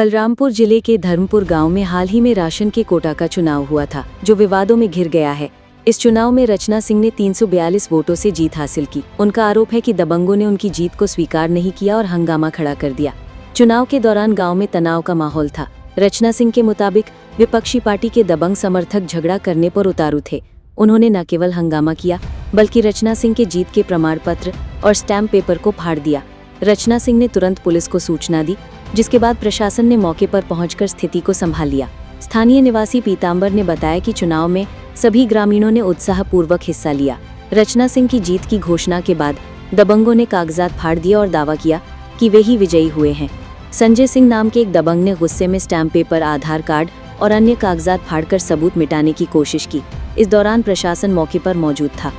बलरामपुर जिले के धर्मपुर गांव में हाल ही में राशन के कोटा का चुनाव हुआ था, जो विवादों में घिर गया है। इस चुनाव में रचना सिंह ने 342 वोटों से जीत हासिल की। उनका आरोप है कि दबंगों ने उनकी जीत को स्वीकार नहीं किया और हंगामा खड़ा कर दिया। चुनाव के दौरान गांव में तनाव का माहौल था। रचना सिंह के मुताबिक विपक्षी पार्टी के दबंग समर्थक झगड़ा करने पर उतारू थे। उन्होंने न केवल हंगामा किया, बल्कि रचना सिंह के जीत के प्रमाण पत्र और स्टैम्प पेपर को फाड़ दिया। रचना सिंह ने तुरंत पुलिस को सूचना दी, जिसके बाद प्रशासन ने मौके पर पहुंचकर स्थिति को संभाल लिया। स्थानीय निवासी पीताम्बर ने बताया कि चुनाव में सभी ग्रामीणों ने उत्साहपूर्वक हिस्सा लिया। रचना सिंह की जीत की घोषणा के बाद दबंगों ने कागजात फाड़ दिए और दावा किया कि वे ही विजयी हुए हैं। संजय सिंह नाम के एक दबंग ने गुस्से में स्टैम्प पेपर, आधार कार्ड और अन्य कागजात फाड़कर सबूत मिटाने की कोशिश की। इस दौरान प्रशासन मौके पर मौजूद था।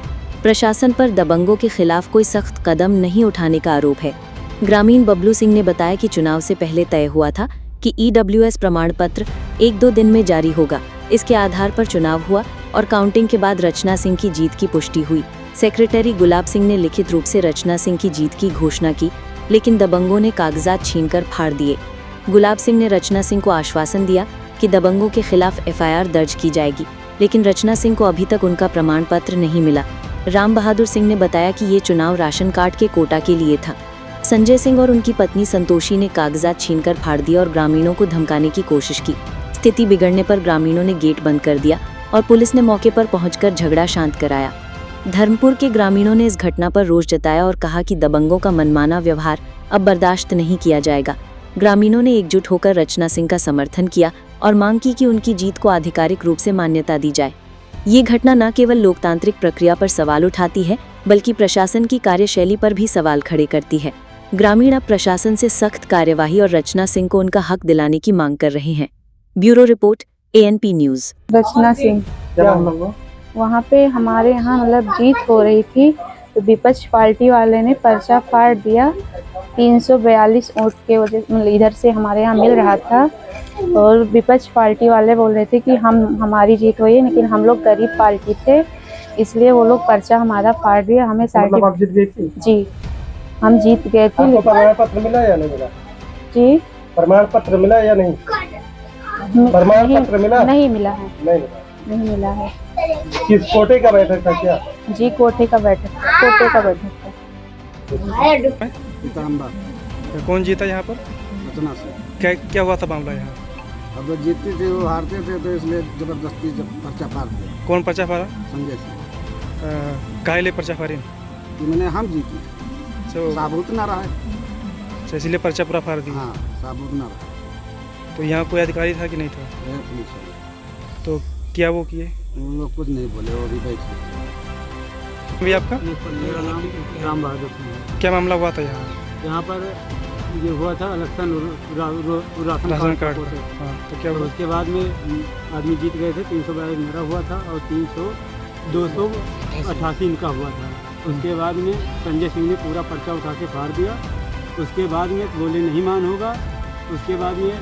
प्रशासन पर दबंगों के खिलाफ कोई सख्त कदम नहीं उठाने का आरोप है। ग्रामीण बबलू सिंह ने बताया कि चुनाव से पहले तय हुआ था कि EWS प्रमाण पत्र 1-2 दिन में जारी होगा। इसके आधार पर चुनाव हुआ और काउंटिंग के बाद रचना सिंह की जीत की पुष्टि हुई। सेक्रेटरी गुलाब सिंह ने लिखित रूप से रचना सिंह की जीत की घोषणा की, लेकिन दबंगों ने कागजात छीनकर फाड़ दिए। गुलाब सिंह ने रचना सिंह को आश्वासन दिया कि दबंगों के खिलाफ FIR दर्ज की जाएगी, लेकिन रचना सिंह को अभी तक उनका प्रमाण पत्र नहीं मिला। राम बहादुर सिंह ने बताया कि ये चुनाव राशन कार्ड के कोटा के लिए था। संजय सिंह और उनकी पत्नी संतोषी ने कागजात छीनकर फाड़ दिए और ग्रामीणों को धमकाने की कोशिश की। स्थिति बिगड़ने पर ग्रामीणों ने गेट बंद कर दिया और पुलिस ने मौके पर पहुंचकर झगड़ा शांत कराया। धर्मपुर के ग्रामीणों ने इस घटना पर रोष जताया और कहा कि दबंगों का मनमाना व्यवहार अब बर्दाश्त नहीं किया जाएगा। ग्रामीणों ने एकजुट होकर रचना सिंह का समर्थन किया और मांग की कि उनकी जीत को आधिकारिक रूप से मान्यता दी जाए। ये घटना न केवल लोकतांत्रिक प्रक्रिया पर सवाल उठाती है, बल्कि प्रशासन की कार्यशैली पर भी सवाल खड़े करती है। ग्रामीण अब प्रशासन से सख्त कार्यवाही और रचना सिंह को उनका हक दिलाने की मांग कर रहे हैं। Bureau report, ANP news. Rachna Singh, वहाँ पे हमारे यहाँ मतलब जीत हो रही थी, तो विपक्ष पार्टी वाले ने पर्चा फाड़ दिया। 342 वोट के वजह मतलब इधर से हमारे यहाँ मिल रहा था, और विपक्ष पार्टी वाले बोल रहे थे कि हमारी जीत हुई है, लेकिन हम लोग गरीब पार्टी थे, इसलिए वो लोग पर्चा हमारा फाड़ दिया। हमें जी, हम जीत गए थे। प्रमाण पत्र मिला या नहीं मिला? जी, प्रमाण पत्र मिला या नहीं? प्रमाण पत्र मिला? नहीं मिला है। नहीं मिला है। किस कोटे का बैठक था क्या? जी, कोटे का बैठक था। पीताम्बर। कौन जीता यहाँ पर? रचना सिंह। क्या हुआ था मामला यहाँ? अब वो जीतते थे, वो हारते थे, तो इसलिए जबरदस्ती पर्चा फाड़ दिया। कौन पर्चा फाड़ा? संजय सिंह। काहे लिए पर्चा फाड़ी? मैंने हम जीती, साबुत ना रहा है, इसलिए पर्चा पूरा फाड़ दिया। हाँ, साबुत ना रहा। तो यहाँ कोई अधिकारी था कि नहीं था? पुलिस वाले। तो क्या वो किए? वो लोग कुछ नहीं बोले, वो भी बैठे। भी आपका? मेरा नाम राम बहादुर सिंह है। क्या मामला हुआ था यहाँ? यहाँ पर ये हुआ था इलेक्शन राशन कार्ड पर। हाँ, तो क्या हुआ? उसके बाद में आदमी जीत गए थे। 342 मेरा हुआ था और 288 इनका हुआ था। उसके बाद में संजय सिंह ने पूरा पर्चा उठा के फाड़ दिया। उसके बाद में बोले नहीं मान होगा। उसके बाद में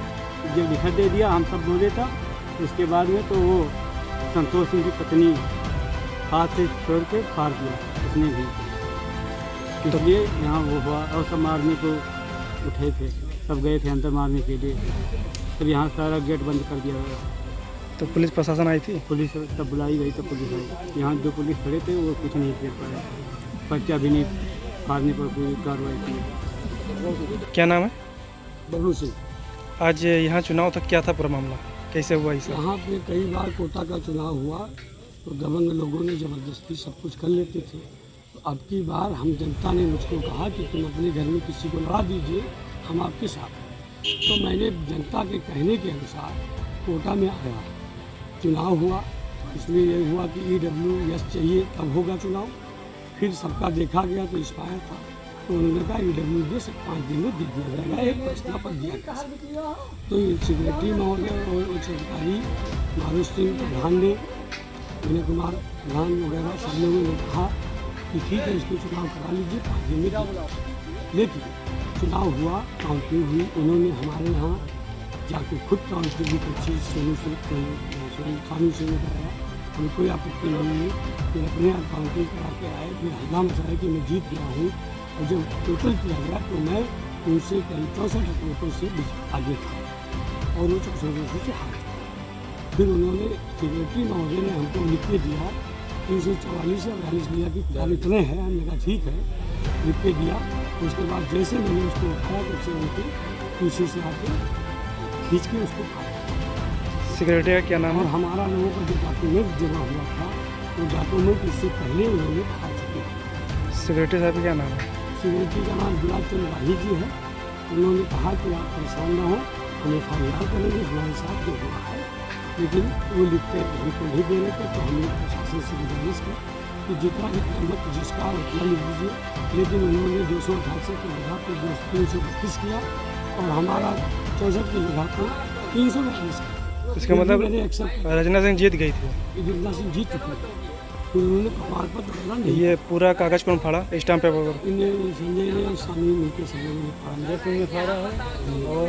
जब लिखत दे दिया, हम सब बोले था। उसके बाद में तो वो संतोष सिंह की पत्नी हाथ से छोड़ के फाड़ दिया उसने भी। इसलिए यहाँ वो हुआ, और सब मारने को उठे थे, सब गए थे अंदर मारने के लिए। तब यहाँ सारा गेट बंद कर दिया गया। तो पुलिस प्रशासन आई थी? पुलिस तब बुलाई गई, तो पुलिस आई। यहाँ जो पुलिस खड़े थे वो कुछ नहीं कर पाए, पर्चा भी नहीं फाड़ने पर कोई कार्रवाई की। क्या नाम है? बबलू सिंह। आज यहाँ चुनाव था, क्या था पूरा मामला, कैसे हुआ इसे? यहाँ पे कई बार कोटा का चुनाव हुआ, तो दबंग लोगों ने ज़बरदस्ती सब कुछ कर लेते थे। तो अब की बार हम जनता ने मुझको कहा कि तुम अपने घर में किसी को लगा दीजिए, हम आपके साथ हैं। तो मैंने जनता के कहने के अनुसार कोटा में आया, चुनाव हुआ। इसलिए ये हुआ कि EWS चाहिए तब होगा चुनाव। फिर सबका देखा गया तो एक्सपायर था, तो उन्होंने कहा EWS 5 दिन में दे दिया जाएगा, एक प्रश्न पर दिया गया। तो ये सेक्रेटरी महोदय और सरकारी मारू सिंह प्रधान ने, विनय कुमार प्रधान वगैरह सब लोगों ने कहा कि ठीक है, इसको चुनाव करा लीजिए, 5 दिन में दे। लेकिन चुनाव हुआ, काउंटिंग हुई। उन्होंने हमारे यहाँ जाके खुद काउंटिंग की 25 कानून से कराया। हमें कोई आपत्ति नहीं है। फिर अपने यहाँ काउंटिंग करा के आए, फिर हल्ला मचाया कि मैं जीत गया हूँ। और जब टोटल किया गया तो मैं उनसे करीब 64 वोटों से आगे था। और वो चौसठ से हार चुका। फिर उन्होंने सेक्रेटरी महोदय ने हमको लिख के दिया 344 या 42 लिया कि प्यार इतने हैं। हमने कहा ठीक है, लिख के दिया। उसके बाद जैसे मैंने उसको उठाया तब से उनको पीछे से आके खींच के उसको खाया। सिक्योरिटी का क्या नाम और है? हमारा लोगों का जो डॉक्यूमेंट जमा हुआ था वो डॉक्यूमेंट इससे पहले उन्होंने खा चुके थे। सिक्योरिटी साहब का क्या नाम है? सिक्योरिटी का नाम गुलाब चंद राही जी है। उन्होंने कहा कि आप परेशान ना हो, हम FIR करेंगे हमारे साथ जो हुआ है, लेकिन वो लिख के हमको नहीं दे रहे थे। तो हमने प्रशासन से गुजारिश की कि जितना मत जिसका उतना लिख दीजिए, लेकिन उन्होंने 288 की जगह पर 332 किया और हमारा 64 की जगह पर 342 किया। इसका मतलब मैंने एक्सेप्ट रचना सिंह जीत गई थी। जितना से जीत चुके थे, फिर उन्होंने प्रमाण पत्र देना नहीं। ये पूरा कागज कौन फाड़ा? स्टाम्प पेपर पर? इन्हें संजय ने और सानी मिलकर सब लोगों ने फाड़ा है और